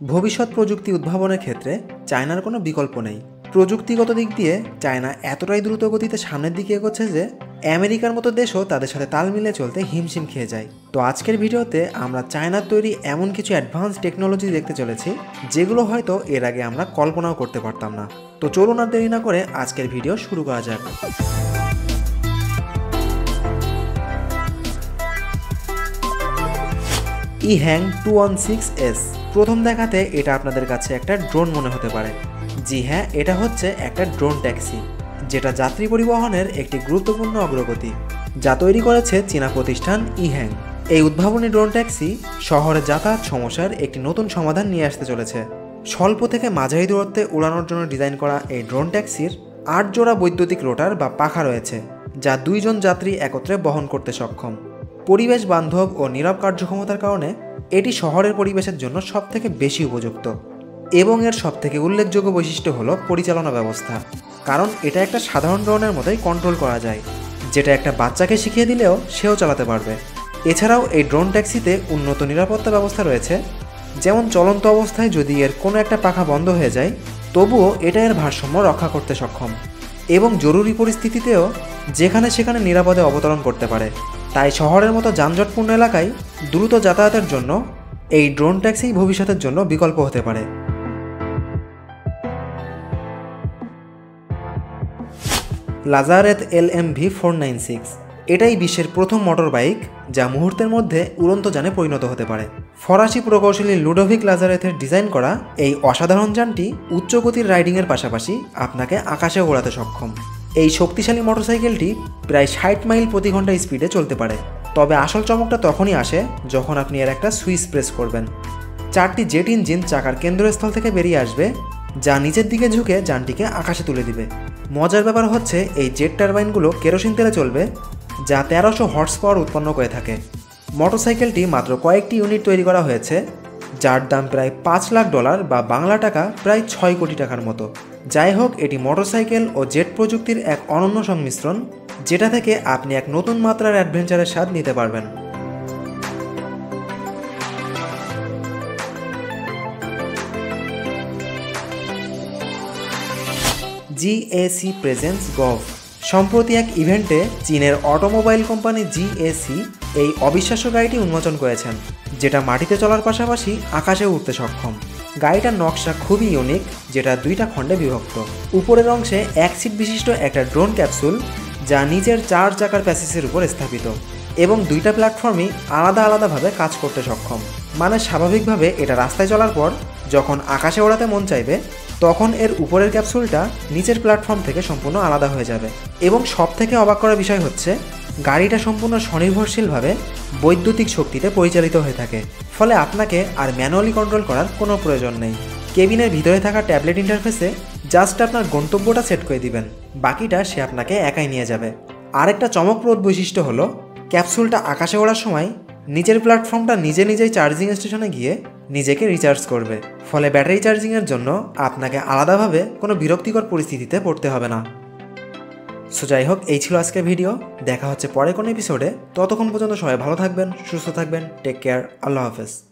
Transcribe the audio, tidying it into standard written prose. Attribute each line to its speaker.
Speaker 1: ভবিষ্যৎ প্রযুক্তি উদ্ভাবনের ক্ষেত্রে চায়নার কোনো বিকল্প নেই। প্রযুক্তিগত দিক দিয়ে চায়না এতটাই দ্রুত গতিতে সামনের দিকে এগোচ্ছে যে আমেরিকার মতো দেশও তাদের সাথে তাল মিলিয়ে চলতে হিমশিম খেয়ে যায়। তো আজকের ভিডিওতে আমরা চায়নার তৈরি এমন কিছু অ্যাডভান্স টেকনোলজি দেখতে চলেছি যেগুলো হয়তো এর আগে আমরা কল্পনাও করতে পারতাম না। তো চলুন আর দেরি না করে আজকের ভিডিও শুরু করা যাক। ইহ্যাং 216S। প্রথম দেখাতে এটা আপনাদের কাছে একটা ড্রোন মনে হতে পারে। জি হ্যাঁ, এটা হচ্ছে একটা ড্রোন ট্যাক্সি, যেটা যাত্রী পরিবহনের একটি গুরুত্বপূর্ণ অগ্রগতি, যা তৈরি করেছে চীনা প্রতিষ্ঠান ইহ্যাং। এই উদ্ভাবনী ড্রোন ট্যাক্সি শহরে যাতায়াত সমস্যার একটি নতুন সমাধান নিয়ে আসতে চলেছে। স্বল্প থেকে মাঝারি দূরত্বে উড়ানোর জন্য ডিজাইন করা এই ড্রোন ট্যাক্সির 8 জোড়া বৈদ্যুতিক রোটার বা পাখা রয়েছে, যা 2 জন যাত্রী একত্রে বহন করতে সক্ষম। পরিবেশ বান্ধব ও নীরব কার্যক্ষমতার কারণে এটি শহরের পরিবেশের জন্য সবথেকে বেশি উপযুক্ত। এবং এর সবথেকে উল্লেখযোগ্য বৈশিষ্ট্য হলো পরিচালনা ব্যবস্থা, কারণ এটা একটা সাধারণ ড্রোনের মতোই কন্ট্রোল করা যায়, যেটা একটা বাচ্চাকে শিখিয়ে দিলেও সেও চালাতে পারবে। এছাড়াও এই ড্রোন ট্যাক্সিতে উন্নত নিরাপত্তা ব্যবস্থা রয়েছে, যেমন চলন্ত অবস্থায় যদি এর কোনো একটা পাখা বন্ধ হয়ে যায় তবুও এটা এর ভারসাম্য রক্ষা করতে সক্ষম, এবং জরুরি পরিস্থিতিতেও যেখানে সেখানে নিরাপদে অবতরণ করতে পারে। তাই শহরের মতো যানজটপূর্ণ এলাকায় দ্রুত যাতায়াতের জন্য এই ড্রোন ট্যাক্সি ভবিষ্যতের জন্য বিকল্প হতে পারে। লাজারেথ LMV 496। এটাই বিশ্বের প্রথম মোটর বাইক যা মুহূর্তের মধ্যে উড়ন্ত যানে পরিণত হতে পারে। ফরাসি প্রকৌশলী লুডোভিক লাজারেথের ডিজাইন করা এই অসাধারণ যানটি উচ্চ গতির রাইডিংয়ের পাশাপাশি আপনাকে আকাশে ওড়াতে সক্ষম। এই শক্তিশালী মোটরসাইকেলটি প্রায় 60 মাইল প্রতি ঘন্টা স্পিডে চলতে পারে। তবে আসল চমকটা তখনই আসে যখন আপনি এর একটা সুইচ প্রেস করবেন। 4টি জেট ইঞ্জিন চাকার কেন্দ্রস্থল থেকে বেরিয়ে আসবে, যা নিচের দিকে ঝুঁকে যানটিকে আকাশে তুলে দিবে। মজার ব্যাপার হচ্ছে এই জেট টারবাইনগুলো কেরোসিন তেলে চলবে, যা 1300 হর্স পাওয়ার উৎপন্ন করে থাকে। মোটরসাইকেলটি মাত্র কয়েকটি ইউনিট তৈরি করা হয়েছে, যার দাম প্রায় $5 লাখ বা বাংলা টাকা প্রায় 6 কোটি টাকার মতো। যাই হোক, এটি মোটরসাইকেল ও জেট প্রযুক্তির এক অনন্য সংমিশ্রণ, যেটা থেকে আপনি এক নতুন মাত্রার অ্যাডভেঞ্চারের স্বাদ নিতে পারবেন। GAC presence gov. সম্প্রতি এক ইভেন্টে চীনের অটোমোবাইল কোম্পানি GAC এই অবিশ্বাস্য গাড়িটি উন্মোচন করেছেন, যেটা মাটিতে চলার পাশাপাশি আকাশে উঠতে সক্ষম। গাড়িটার নকশা খুবই ইউনিক, যেটা 2টা খণ্ডে বিভক্ত। উপরের অংশে 1 সিট বিশিষ্ট একটা ড্রোন ক্যাপসুল, যা নিচের 4 চাকার প্যাসেজের উপর স্থাপিত, এবং 2টা প্ল্যাটফর্মই আলাদা আলাদাভাবে কাজ করতে সক্ষম। মানে স্বাভাবিকভাবে এটা রাস্তায় চলার পর যখন আকাশে ওড়াতে মন চাইবে, তখন এর উপরের ক্যাপসুলটা নিচের প্ল্যাটফর্ম থেকে সম্পূর্ণ আলাদা হয়ে যাবে। এবং সবথেকে অবাক করার বিষয় হচ্ছে গাড়িটা সম্পূর্ণ স্বনির্ভরশীলভাবে বৈদ্যুতিক শক্তিতে পরিচালিত হয়ে থাকে, ফলে আপনাকে আর ম্যানুয়ালি কন্ট্রোল করার কোনো প্রয়োজন নেই। কেবিনের ভিতরে থাকা ট্যাবলেট ইন্টারফেসে জাস্ট আপনার গন্তব্যটা সেট করে দিবেন, বাকিটা সে আপনাকে একাই নিয়ে যাবে। আরেকটা চমকপ্রদ বৈশিষ্ট্য হলো ক্যাপসুলটা আকাশে ওড়ার সময় নিচের প্ল্যাটফর্মটা নিজেই চার্জিং স্টেশনে গিয়ে নিজেকে রিচার্জ করবে, ফলে ব্যাটারি চার্জিংয়ের জন্য আপনাকে আলাদাভাবে কোনো বিরক্তিকর পরিস্থিতিতে পড়তে হবে না। সো যাই হোক, এই ছিল আজকের ভিডিও। দেখা হচ্ছে পরে কোনো এপিসোডে। ততক্ষণ পর্যন্ত সবাই ভালো থাকবেন, সুস্থ থাকবেন। Take care. আল্লাহ হাফেজ।